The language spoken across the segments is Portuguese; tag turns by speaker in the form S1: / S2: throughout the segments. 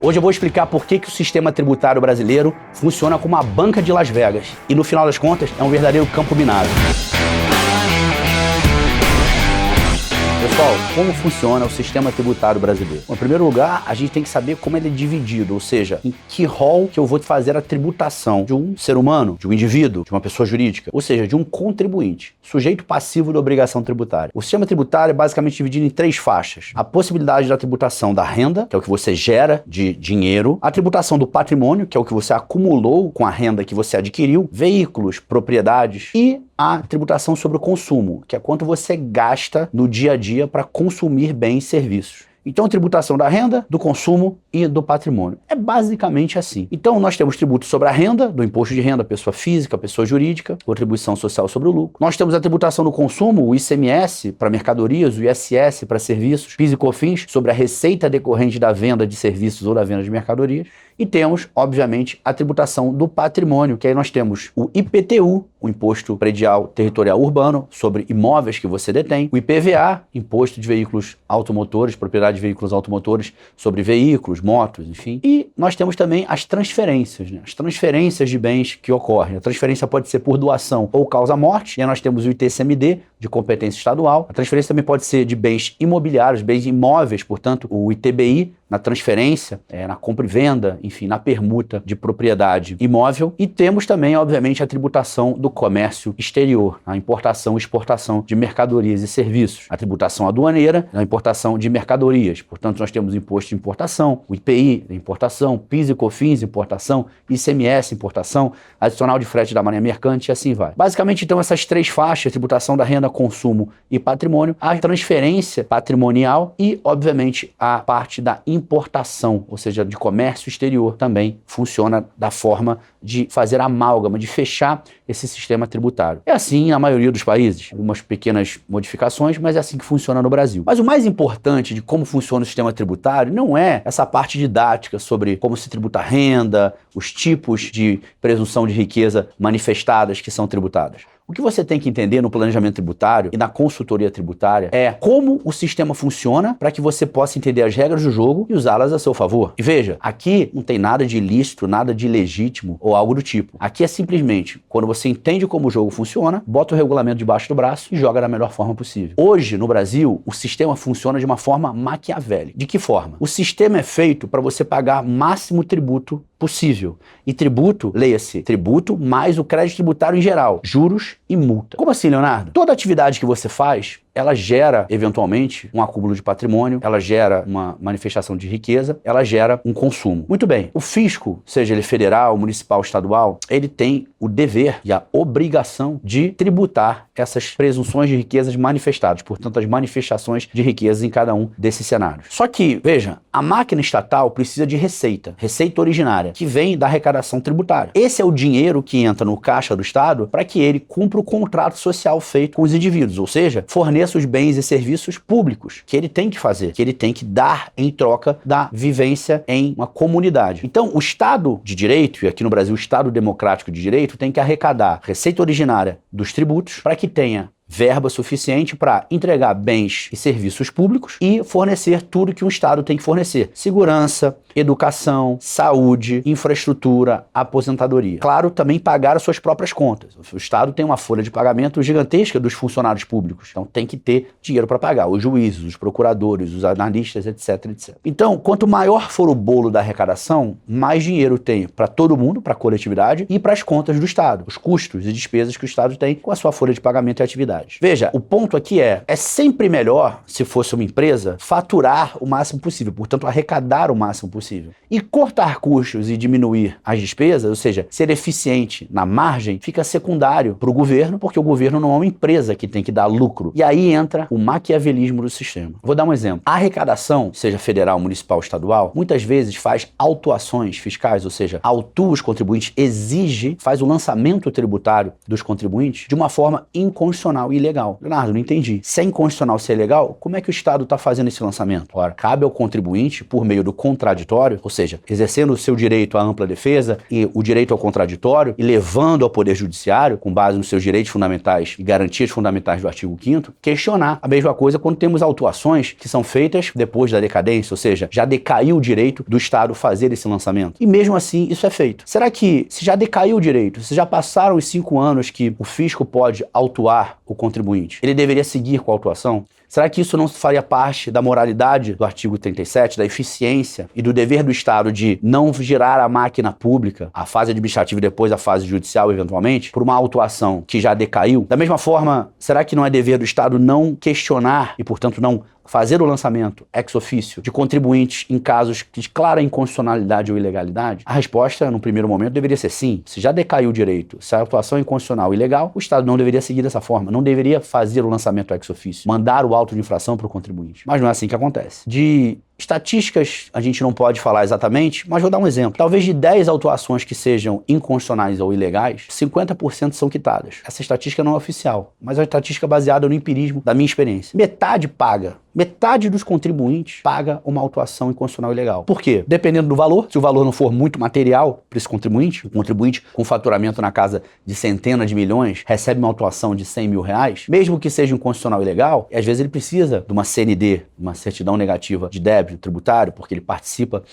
S1: Hoje eu vou explicar por que o sistema tributário brasileiro funciona como uma banca de Las Vegas e, no final das contas, é um verdadeiro campo minado. Pessoal, como funciona o sistema tributário brasileiro? Bom, em primeiro lugar, a gente tem que saber como ele é dividido, ou seja, em que rol que eu vou fazer a tributação de um ser humano, de um indivíduo, de uma pessoa jurídica, ou seja, de um contribuinte, sujeito passivo da obrigação tributária. O sistema tributário é basicamente dividido em 3 faixas. A possibilidade da tributação da renda, que é o que você gera de dinheiro, a tributação do patrimônio, que é o que você acumulou com a renda que você adquiriu, veículos, propriedades e a tributação sobre o consumo, que é quanto você gasta no dia a dia para consumir bens e serviços. Então, a tributação da renda, do consumo e do patrimônio. É basicamente assim. Então, nós temos tributo sobre a renda, do imposto de renda, pessoa física, pessoa jurídica, contribuição social sobre o lucro. Nós temos a tributação do consumo, o ICMS para mercadorias, o ISS para serviços, PIS e COFINS sobre a receita decorrente da venda de serviços ou da venda de mercadorias. E temos, obviamente, a tributação do patrimônio, que aí nós temos o IPTU, o Imposto Predial Territorial Urbano, sobre imóveis que você detém, o IPVA, Imposto de Veículos Automotores, propriedade de veículos automotores sobre veículos, motos, enfim. E nós temos também as transferências, né? As transferências de bens que ocorrem. A transferência pode ser por doação ou causa-morte, e aí nós temos o ITCMD, de competência estadual. A transferência também pode ser de bens imobiliários, bens imóveis, portanto, o ITBI, na transferência, na compra e venda, enfim, na permuta de propriedade imóvel. E temos também, obviamente, a tributação do comércio exterior, a importação e exportação de mercadorias e serviços, a tributação aduaneira, a importação de mercadorias. Portanto, nós temos o imposto de importação, o IPI de importação, PIS e COFINS importação, ICMS importação, adicional de frete da marinha mercante e assim vai. Basicamente, então, essas 3 faixas, tributação da renda, consumo e patrimônio, a transferência patrimonial e, obviamente, a parte da importação, ou seja, de comércio exterior, também funciona da forma de fazer amálgama, de fechar esse sistema tributário. É assim na maioria dos países, algumas pequenas modificações, mas é assim que funciona no Brasil. Mas o mais importante de como funciona o sistema tributário não é essa parte didática sobre como se tributa a renda, os tipos de presunção de riqueza manifestadas que são tributadas. O que você tem que entender no planejamento tributário e na consultoria tributária é como o sistema funciona para que você possa entender as regras do jogo e usá-las a seu favor. E veja, aqui não tem nada de ilícito, nada de ilegítimo ou algo do tipo. Aqui é simplesmente quando você entende como o jogo funciona, bota o regulamento debaixo do braço e joga da melhor forma possível. Hoje, no Brasil, o sistema funciona de uma forma maquiavélica. De que forma? O sistema é feito para você pagar máximo tributo possível. E tributo, leia-se, tributo mais o crédito tributário em geral, juros e multa. Como assim, Leonardo? Toda atividade que você faz, ela gera, eventualmente, um acúmulo de patrimônio, ela gera uma manifestação de riqueza, ela gera um consumo. Muito bem, o fisco, seja ele federal, municipal, estadual, ele tem o dever e a obrigação de tributar essas presunções de riquezas manifestadas, portanto, as manifestações de riquezas em cada um desses cenários. Só que, veja, a máquina estatal precisa de receita originária, que vem da arrecadação tributária. Esse é o dinheiro que entra no caixa do Estado para que ele cumpra o contrato social feito com os indivíduos, ou seja, forneça os bens e serviços públicos que ele tem que fazer, que ele tem que dar em troca da vivência em uma comunidade. Então, o Estado de Direito, e aqui no Brasil o Estado Democrático de Direito, tem que arrecadar receita originária dos tributos para que tenha verba suficiente para entregar bens e serviços públicos e fornecer tudo que um Estado tem que fornecer. Segurança, educação, saúde, infraestrutura, aposentadoria. Claro, também pagar as suas próprias contas. O Estado tem uma folha de pagamento gigantesca dos funcionários públicos. Então tem que ter dinheiro para pagar. Os juízes, os procuradores, os analistas, etc, etc. Então, quanto maior for o bolo da arrecadação, mais dinheiro tem para todo mundo, para a coletividade e para as contas do Estado. Os custos e despesas que o Estado tem com a sua folha de pagamento e atividade. Veja, o ponto aqui é sempre melhor, se fosse uma empresa, faturar o máximo possível, portanto, arrecadar o máximo possível. E cortar custos e diminuir as despesas, ou seja, ser eficiente na margem, fica secundário para o governo, porque o governo não é uma empresa que tem que dar lucro. E aí entra o maquiavelismo do sistema. Vou dar um exemplo. A arrecadação, seja federal, municipal, estadual, muitas vezes faz autuações fiscais, ou seja, autua os contribuintes, faz o lançamento tributário dos contribuintes de uma forma inconstitucional. inconstitucional e ilegal. Leonardo, não entendi. Se é inconstitucional, se é ilegal, como é que o Estado está fazendo esse lançamento? Ora, cabe ao contribuinte, por meio do contraditório, ou seja, exercendo o seu direito à ampla defesa e o direito ao contraditório e levando ao Poder Judiciário, com base nos seus direitos fundamentais e garantias fundamentais do artigo 5º, questionar. A mesma coisa quando temos autuações que são feitas depois da decadência, ou seja, já decaiu o direito do Estado fazer esse lançamento. E mesmo assim, isso é feito. Será que, se já decaiu o direito, se já passaram os 5 anos que o fisco pode autuar o contribuinte, ele deveria seguir com a autuação? Será que isso não faria parte da moralidade do artigo 37, da eficiência e do dever do Estado de não girar a máquina pública, a fase administrativa e depois a fase judicial, eventualmente, por uma autuação que já decaiu? Da mesma forma, será que não é dever do Estado não questionar e, portanto, não fazer o lançamento ex officio de contribuintes em casos de clara inconstitucionalidade ou ilegalidade? A resposta, no primeiro momento, deveria ser sim. Se já decaiu o direito, se a atuação é inconstitucional e ilegal, o Estado não deveria seguir dessa forma, não deveria fazer o lançamento ex officio, mandar o auto de infração para o contribuinte. Mas não é assim que acontece. De estatísticas a gente não pode falar exatamente, mas vou dar um exemplo. Talvez de 10 autuações que sejam inconstitucionais ou ilegais, 50% são quitadas. Essa estatística não é oficial, mas é uma estatística baseada no empirismo da minha experiência. Metade paga. Metade dos contribuintes paga uma autuação inconstitucional ilegal. Por quê? Dependendo do valor, se o valor não for muito material para esse contribuinte, o contribuinte com faturamento na casa de centenas de milhões recebe uma autuação de 100 mil reais, mesmo que seja inconstitucional ilegal, e às vezes ele precisa de uma CND, uma certidão negativa de débito tributário, porque ele participa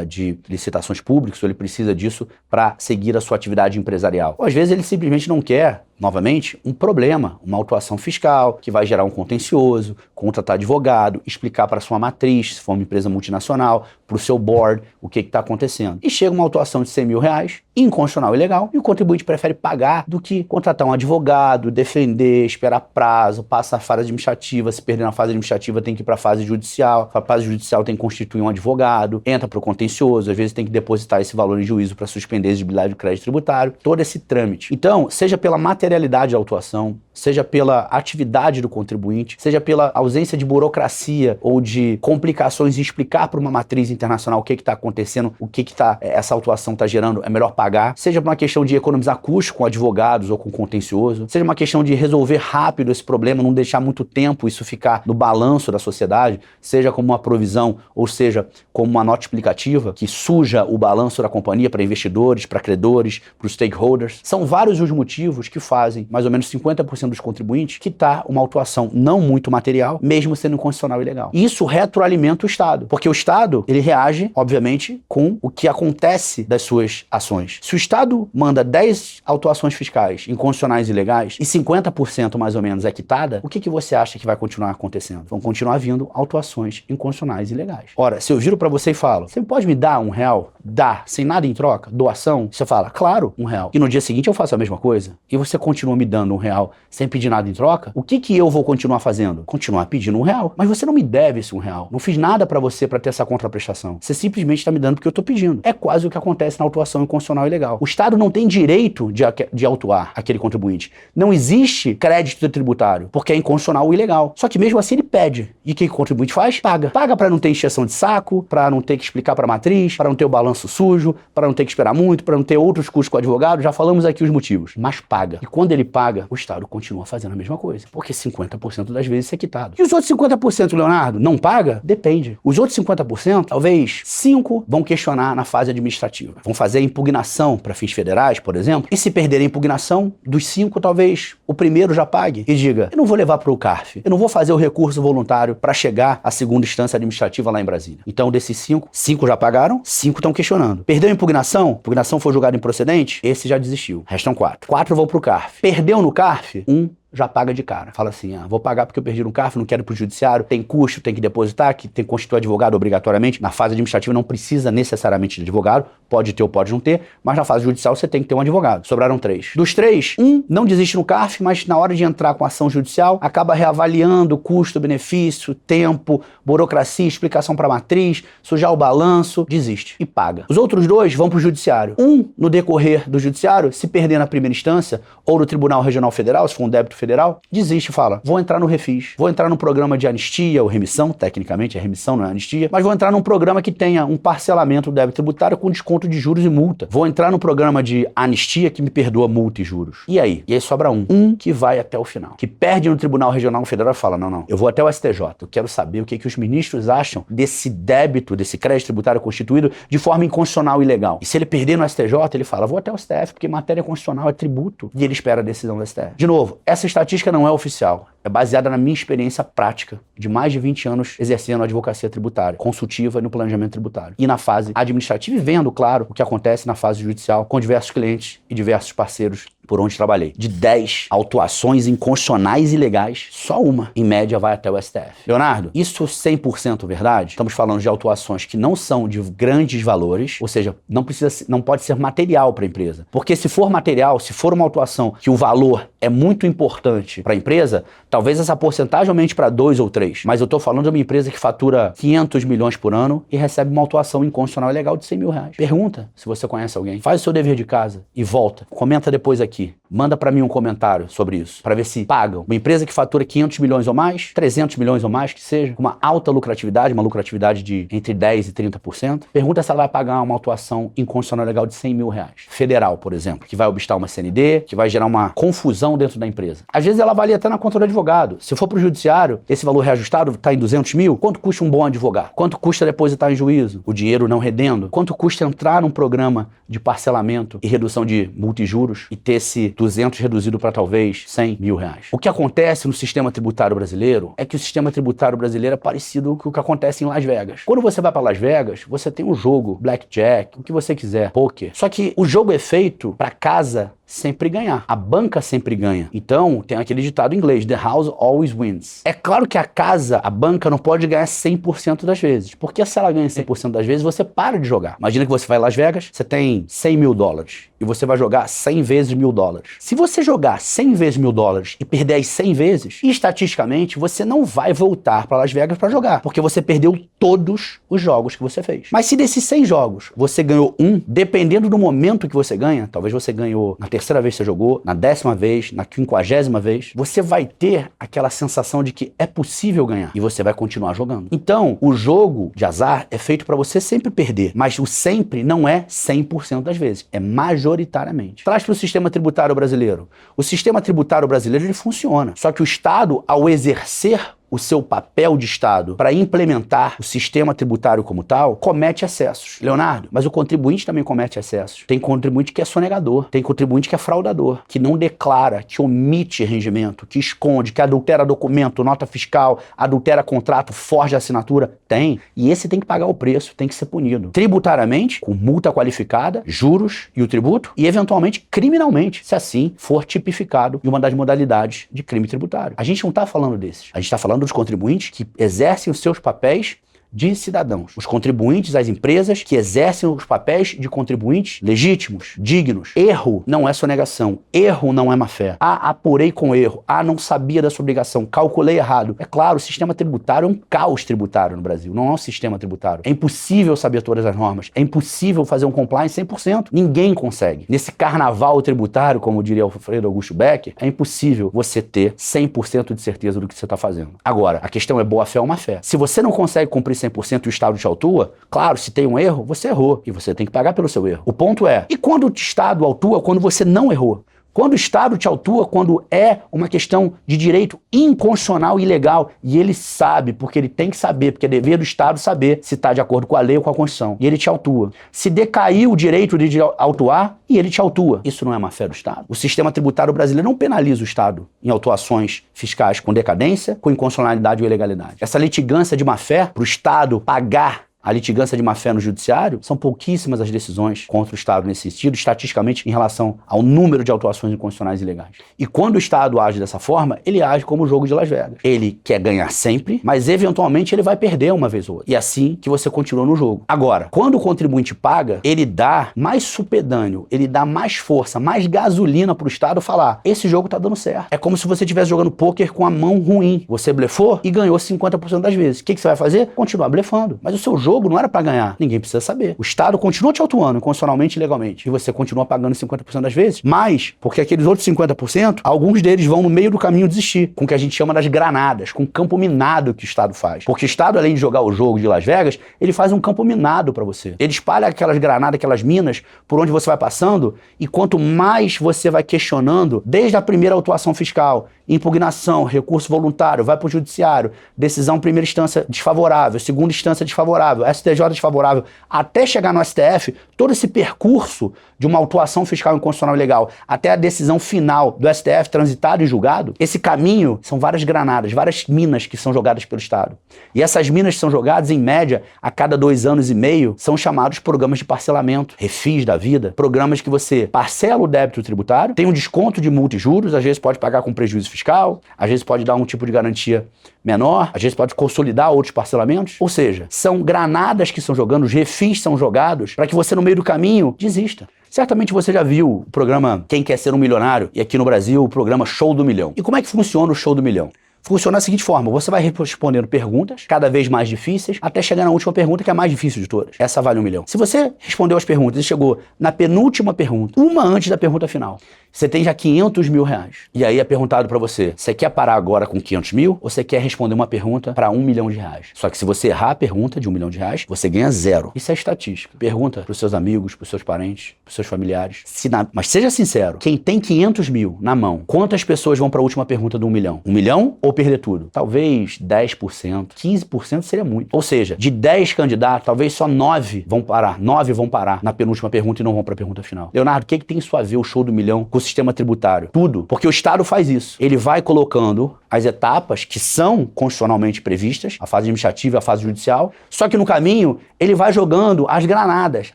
S1: de licitações públicas, ou ele precisa disso para seguir a sua atividade empresarial. Ou às vezes ele simplesmente não quer, novamente, um problema, uma autuação fiscal que vai gerar um contencioso, contratar advogado, explicar para sua matriz, se for uma empresa multinacional, para o seu board, o que está acontecendo. E chega uma autuação de 100 mil reais, inconstitucional e ilegal, e o contribuinte prefere pagar do que contratar um advogado, defender, esperar prazo, passa a fase administrativa, se perder na fase administrativa tem que ir para a fase judicial, a fase judicial tem que constituir um advogado, entra para o contencioso, às vezes tem que depositar esse valor em juízo para suspender a exigibilidade do crédito tributário, todo esse trâmite. Então, seja pela materialidade da autuação, seja pela atividade do contribuinte, seja pela ausência de burocracia ou de complicações em explicar para uma matriz internacional o que está acontecendo, o que essa autuação está gerando, é melhor pagar, seja por uma questão de economizar custos com advogados ou com contencioso, seja uma questão de resolver rápido esse problema, não deixar muito tempo isso ficar no balanço da sociedade, seja como uma provisão ou seja como uma nota explicativa que suja o balanço da companhia para investidores, para credores, para os stakeholders. São vários os motivos que fazem mais ou menos 50% dos contribuintes quitar uma autuação não muito material, mesmo sendo inconstitucional e ilegal. Isso retroalimenta o Estado, porque o Estado, ele reage, obviamente, com o que acontece das suas ações. Se o Estado manda 10 autuações fiscais inconstitucionais e ilegais e 50% mais ou menos é quitada, o que você acha que vai continuar acontecendo? Vão continuar vindo autuações inconstitucionais e ilegais. Ora, se eu viro pra você e falo, você pode me dar R$1? Dá, sem nada em troca? Doação? Você fala, claro, R$1. E no dia seguinte eu faço a mesma coisa. E você continua me dando R$1 sem pedir nada em troca? O que eu vou continuar fazendo? Continuar pedindo R$1. Mas você não me deve esse R$1. Não fiz nada pra você pra ter essa contraprestação. Você simplesmente está me dando porque eu tô pedindo. É quase o que acontece na autuação inconstitucional e ilegal. O Estado não tem direito de autuar aquele contribuinte. Não existe crédito tributário, porque é inconstitucional ou ilegal. Só que mesmo assim ele pede. E o que o contribuinte faz? Paga. Paga pra não ter encheção de saco, pra não ter que explicar pra matriz, pra não ter o balanço sujo, pra não ter que esperar muito, pra não ter outros custos com o advogado. Já falamos aqui os motivos. Mas paga. E quando ele paga, o Estado continua fazendo a mesma coisa. Porque 50% das vezes isso é quitado. E os outros 50%, Leonardo, não paga? Depende. Os outros 50%, talvez 5 vão questionar na fase administrativa. Vão fazer a impugnação para fins federais, por exemplo. E se perder a impugnação, dos 5, talvez o primeiro já pague e diga, eu não vou levar para o CARF, eu não vou fazer o recurso voluntário para chegar à segunda instância administrativa lá em Brasília. Então, desses 5 já pagaram, 5 estão questionando. Perdeu a impugnação foi julgado improcedente, esse já desistiu. Restam 4. 4 vão para o CARF. Perdeu no CARF, 1 já paga de cara. Fala assim, vou pagar porque eu perdi no CARF, não quero ir pro judiciário, tem custo, tem que depositar, que tem que constituir advogado obrigatoriamente. Na fase administrativa não precisa necessariamente de advogado, pode ter ou pode não ter, mas na fase judicial você tem que ter um advogado. Sobraram 3. Dos 3, 1 não desiste no CARF, mas na hora de entrar com a ação judicial, acaba reavaliando o custo, benefício, tempo, burocracia, explicação para matriz, sujar o balanço, desiste e paga. Os outros 2 vão pro judiciário. 1, no decorrer do judiciário, se perder na primeira instância ou no Tribunal Regional Federal, se for um débito federal, desiste e fala, vou entrar no refis, vou entrar num programa de anistia ou remissão, tecnicamente é remissão, não é anistia, mas vou entrar num programa que tenha um parcelamento do débito tributário com desconto de juros e multa. Vou entrar num programa de anistia que me perdoa multa e juros. E aí? E aí sobra um que vai até o final, que perde no Tribunal Regional Federal e fala, não, eu vou até o STJ, eu quero saber o que os ministros acham desse débito, desse crédito tributário constituído de forma inconstitucional e ilegal. E se ele perder no STJ, ele fala, vou até o STF, porque matéria constitucional é tributo, e ele espera a decisão do STF. De novo, essa estatística não é oficial, é baseada na minha experiência prática de mais de 20 anos exercendo a advocacia tributária, consultiva e no planejamento tributário. E na fase administrativa e vendo, claro, o que acontece na fase judicial com diversos clientes e diversos parceiros por onde trabalhei. De 10 autuações inconstitucionais e ilegais, só uma, em média, vai até o STF. Leonardo, isso 100% verdade? Estamos falando de autuações que não são de grandes valores, ou seja, não pode ser material para a empresa. Porque se for material, se for uma autuação que o valor é muito importante para a empresa, talvez essa porcentagem aumente para 2 ou 3. Mas eu estou falando de uma empresa que fatura 500 milhões por ano e recebe uma autuação inconstitucional e legal de 100 mil reais. Pergunta se você conhece alguém. Faz o seu dever de casa e volta. Comenta depois aqui. Manda para mim um comentário sobre isso, para ver se pagam. Uma empresa que fatura 500 milhões ou mais, 300 milhões ou mais, que seja, com uma alta lucratividade, uma lucratividade de entre 10% e 30%, pergunta se ela vai pagar uma autuação inconstitucional legal de 100 mil reais. Federal, por exemplo, que vai obstar uma CND, que vai gerar uma confusão dentro da empresa. Às vezes ela valia até na conta do advogado. Se for para o judiciário, esse valor reajustado está em 200 mil, quanto custa um bom advogado? Quanto custa depositar em juízo? O dinheiro não redendo? Quanto custa entrar num programa de parcelamento e redução de multa e juros e ter esse 200 reduzido para talvez 100 mil reais? O que acontece no sistema tributário brasileiro é que o sistema tributário brasileiro é parecido com o que acontece em Las Vegas. Quando você vai para Las Vegas, você tem um jogo, blackjack, o que você quiser, poker. Só que o jogo é feito para casa sempre ganhar. A banca sempre ganha. Então, tem aquele ditado em inglês, the house always wins. É claro que a banca não pode ganhar 100% das vezes. Porque se ela ganha 100% das vezes, você para de jogar. Imagina que você vai a Las Vegas, você tem 100 mil dólares. E você vai jogar 100 vezes $1.000. Se você jogar 100 vezes $1.000 e perder as 100 vezes, estatisticamente, você não vai voltar para Las Vegas para jogar. Porque você perdeu todos os jogos que você fez. Mas se desses 100 jogos, você ganhou um, dependendo do momento que você ganha, talvez você ganhou na terceira vez que você jogou, na 10ª vez, na 50ª vez, você vai ter aquela sensação de que é possível ganhar e você vai continuar jogando. Então, o jogo de azar é feito para você sempre perder, mas o sempre não é 100% das vezes, é majoritariamente. Traz para o sistema tributário brasileiro. O sistema tributário brasileiro ele funciona, só que o Estado, ao exercer o seu papel de Estado para implementar o sistema tributário como tal, comete excessos. Leonardo, mas o contribuinte também comete excessos. Tem contribuinte que é sonegador, tem contribuinte que é fraudador, que não declara, que omite rendimento, que esconde, que adultera documento, nota fiscal, adultera contrato, forja assinatura. Tem. E esse tem que pagar o preço, tem que ser punido. Tributariamente, com multa qualificada, juros e o tributo, e eventualmente criminalmente, se assim for tipificado em uma das modalidades de crime tributário. A gente não está falando desses. A gente está falando dos contribuintes que exercem os seus papéis de cidadãos. Os contribuintes, as empresas que exercem os papéis de contribuintes legítimos, dignos. Erro não é sonegação. Erro não é má-fé. Apurei com erro. Não sabia da sua obrigação. Calculei errado. É claro, o sistema tributário é um caos tributário no Brasil. Não é um sistema tributário. É impossível saber todas as normas. É impossível fazer um compliance 100%. Ninguém consegue. Nesse carnaval tributário, como diria Alfredo Augusto Becker, é impossível você ter 100% de certeza do que você está fazendo. Agora, a questão é boa-fé ou má-fé. Se você não consegue cumprir 100% e o Estado te autua, claro, se tem um erro, você errou e você tem que pagar pelo seu erro. O ponto é, e quando o Estado autua quando você não errou? Quando o Estado te autua, quando é uma questão de direito inconstitucional e ilegal, e ele sabe, porque ele tem que saber, porque é dever do Estado saber se está de acordo com a lei ou com a Constituição, e ele te autua. Se decaiu o direito de autuar, e ele te autua. Isso não é má-fé do Estado. O sistema tributário brasileiro não penaliza o Estado em autuações fiscais com decadência, com inconstitucionalidade ou ilegalidade. Essa litigância de má-fé para o Estado pagar a litigância de má-fé no judiciário, são pouquíssimas as decisões contra o Estado nesse sentido, estatisticamente em relação ao número de autuações inconstitucionais e ilegais. E quando o Estado age dessa forma, ele age como o jogo de Las Vegas. Ele quer ganhar sempre, mas eventualmente ele vai perder uma vez ou outra. E é assim que você continua no jogo. Agora, quando o contribuinte paga, ele dá mais supedâneo, ele dá mais força, mais gasolina pro Estado falar, esse jogo tá dando certo. É como se você estivesse jogando pôquer com a mão ruim. Você blefou e ganhou 50% das vezes. O que você vai fazer? Continuar blefando. Mas o seu jogo jogo não era para ganhar. Ninguém precisa saber. O Estado continua te autuando constitucionalmente e legalmente. E você continua pagando 50% das vezes. Mas, porque aqueles outros 50%, alguns deles vão no meio do caminho desistir. Com o que a gente chama das granadas, com o campo minado que o Estado faz. Porque o Estado, além de jogar o jogo de Las Vegas, ele faz um campo minado para você. Ele espalha aquelas granadas, aquelas minas, por onde você vai passando, e quanto mais você vai questionando, desde a primeira autuação fiscal, impugnação, recurso voluntário, vai para o judiciário, decisão primeira instância desfavorável, segunda instância desfavorável, STJ desfavorável, até chegar no STF, todo esse percurso de uma autuação fiscal inconstitucional e legal até a decisão final do STF transitado e julgado, esse caminho são várias granadas, várias minas que são jogadas pelo Estado. E essas minas que são jogadas, em média, a cada 2 anos e meio, são chamados programas de parcelamento, refis da vida, programas que você parcela o débito tributário, tem um desconto de multa e juros, às vezes pode pagar com prejuízo fiscal, às vezes pode dar um tipo de garantia menor, às vezes pode consolidar outros parcelamentos. Ou seja, são granadas que são jogando, os refis são jogados para que você no meio do caminho desista. Certamente você já viu o programa Quem Quer Ser um Milionário e aqui no Brasil o programa Show do Milhão. E como é que funciona o Show do Milhão? Funciona da seguinte forma, você vai respondendo perguntas cada vez mais difíceis até chegar na última pergunta, que é a mais difícil de todas. Essa vale 1 milhão. Se você respondeu as perguntas e chegou na penúltima pergunta, uma antes da pergunta final, você tem já 500 mil reais. E aí é perguntado pra você, você quer parar agora com 500 mil ou você quer responder uma pergunta para 1 milhão de reais? Só que se você errar a pergunta de 1 milhão de reais, você ganha 0. Isso é estatística. Pergunta pros seus amigos, pros seus parentes, pros seus familiares. Mas seja sincero, quem tem 500 mil na mão, quantas pessoas vão pra última pergunta do 1 milhão? 1 milhão ou perder tudo? Talvez 10%, 15% seria muito. Ou seja, de 10 candidatos, talvez só 9 vão parar. 9 vão parar na penúltima pergunta e não vão pra pergunta final. Leonardo, o que tem isso a ver o Show do Milhão com o sistema tributário? Tudo. Porque o Estado faz isso. Ele vai colocando as etapas que são constitucionalmente previstas, a fase administrativa e a fase judicial, só que no caminho ele vai jogando as granadas,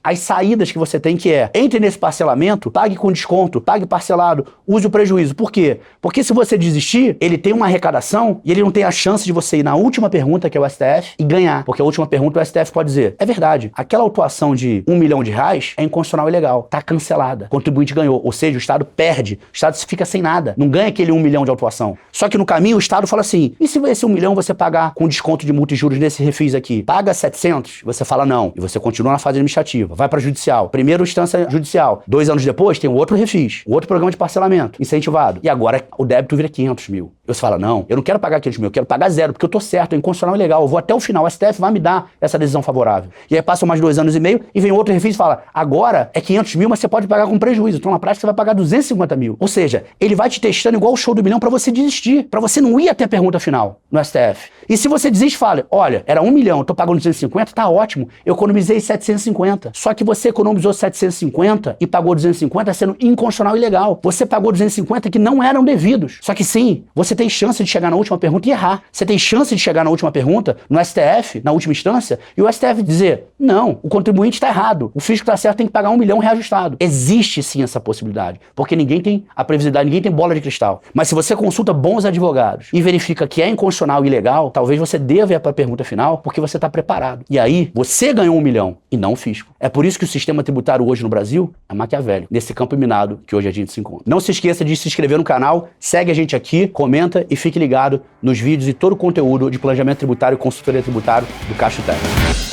S1: as saídas que você tem, que é, entre nesse parcelamento, pague com desconto, pague parcelado, use o prejuízo. Por quê? Porque se você desistir, ele tem uma arrecadação e ele não tem a chance de você ir na última pergunta, que é o STF, e ganhar. Porque a última pergunta o STF pode dizer, é verdade, aquela autuação de 1 milhão de reais é inconstitucional e ilegal, tá cancelada, o contribuinte ganhou, ou seja, o Estado perde, o Estado fica sem nada, não ganha aquele 1 milhão de autuação. Só que no caminho o Estado fala assim, e se esse 1 milhão você pagar com desconto de multa e juros nesse refis aqui, paga 700? Você fala não, e você continua na fase administrativa, vai para judicial, primeira instância judicial, 2 anos depois tem um outro refis, outro programa de parcelamento incentivado, e agora o débito vira 500 mil. Você fala, não, eu não quero pagar 500 mil, eu quero pagar 0, porque eu tô certo, é inconstitucional e legal, eu vou até o final, o STF vai me dar essa decisão favorável. E aí passam mais 2 anos e meio e vem outro refis e fala, agora é 500 mil, mas você pode pagar com prejuízo, então na prática você vai pagar 250 mil. Ou seja, ele vai te testando igual o Show do Milhão pra você desistir, pra você não ir até a pergunta final no STF. E se você desiste, fala, olha, era 1 milhão, eu tô pagando 250, tá ótimo, eu economizei 750. Só que você economizou 750 e pagou 250 sendo inconstitucional e ilegal. Você pagou 250 que não eram devidos. Só que sim, você tem chance de chegar na última pergunta e errar. Você tem chance de chegar na última pergunta, no STF, na última instância, e o STF dizer, não, o contribuinte está errado, o fisco está certo, tem que pagar 1 milhão reajustado. Existe sim essa possibilidade, porque ninguém tem a previsibilidade, ninguém tem bola de cristal. Mas se você consulta bons advogados e verifica que é inconstitucional e ilegal, talvez você deva ir para a pergunta final, porque você está preparado. E aí, você ganhou 1 milhão e não o fisco. É por isso que o sistema tributário hoje no Brasil é maquiavélico, nesse campo minado que hoje a gente se encontra. Não se esqueça de se inscrever no canal, segue a gente aqui, comenta e fique ligado nos vídeos e todo o conteúdo de planejamento tributário e consultoria tributário do Cacho Técnico.